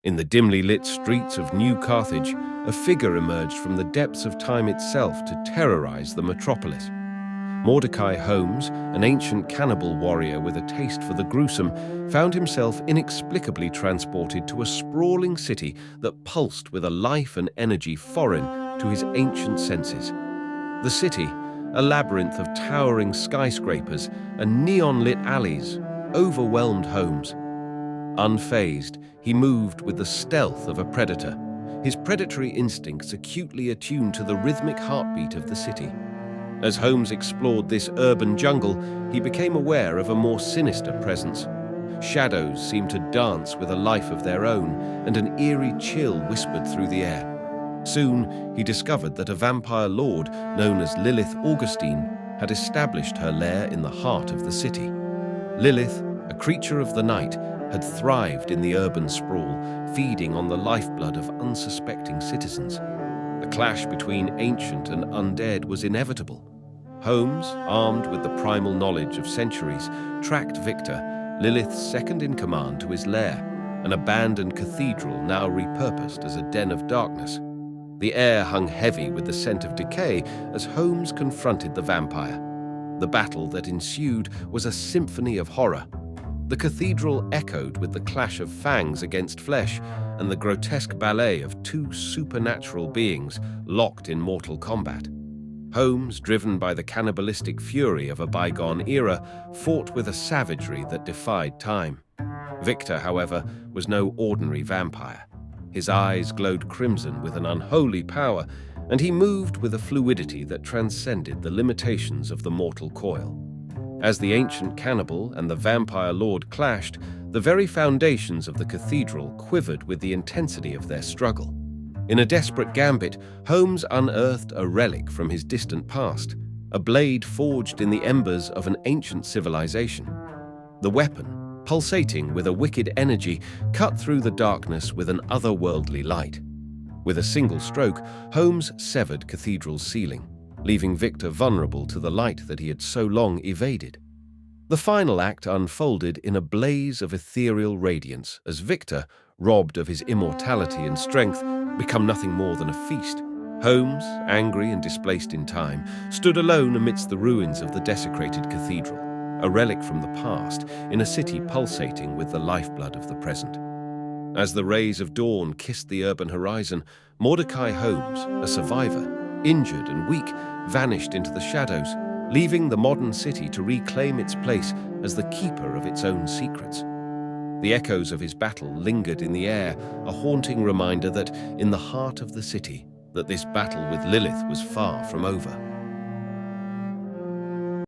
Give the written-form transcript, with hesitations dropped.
In the dimly lit streets of New Carthage, a figure emerged from the depths of time itself to terrorize the metropolis. Mordecai Holmes, an ancient cannibal warrior with a taste for the gruesome, found himself inexplicably transported to a sprawling city that pulsed with a life and energy foreign to his ancient senses. The city, a labyrinth of towering skyscrapers and neon-lit alleys, overwhelmed Holmes. Unfazed, he moved with the stealth of a predator, his predatory instincts acutely attuned to the rhythmic heartbeat of the city. As Holmes explored this urban jungle, he became aware of a more sinister presence. Shadows seemed to dance with a life of their own, and an eerie chill whispered through the air. Soon, he discovered that a vampire lord known as Lilith Augustine had established her lair in the heart of the city. Lilith, a creature of the night, had thrived in the urban sprawl, feeding on the lifeblood of unsuspecting citizens. The clash between ancient and undead was inevitable. Holmes, armed with the primal knowledge of centuries, tracked Victor, Lilith's second-in-command, to his lair, an abandoned cathedral now repurposed as a den of darkness. The air hung heavy with the scent of decay as Holmes confronted the vampire. The battle that ensued was a symphony of horror. The cathedral echoed with the clash of fangs against flesh and the grotesque ballet of two supernatural beings locked in mortal combat. Holmes, driven by the cannibalistic fury of a bygone era, fought with a savagery that defied time. Victor, however, was no ordinary vampire. His eyes glowed crimson with an unholy power, and he moved with a fluidity that transcended the limitations of the mortal coil. As the ancient cannibal and the vampire lord clashed, the very foundations of the cathedral quivered with the intensity of their struggle. In a desperate gambit, Holmes unearthed a relic from his distant past, a blade forged in the embers of an ancient civilization. The weapon, pulsating with a wicked energy, cut through the darkness with an otherworldly light. With a single stroke, Holmes severed cathedral's ceiling, leaving Victor vulnerable to the light that he had so long evaded. The final act unfolded in a blaze of ethereal radiance as Victor, robbed of his immortality and strength, became nothing more than a feast. Holmes, angry and displaced in time, stood alone amidst the ruins of the desecrated cathedral, a relic from the past in a city pulsating with the lifeblood of the present. As the rays of dawn kissed the urban horizon, Mordecai Holmes, a survivor, injured and weak, vanished into the shadows, leaving the modern city to reclaim its place as the keeper of its own secrets. The echoes of his battle lingered in the air, a haunting reminder that, in the heart of the city, that this battle with Lilith was far from over.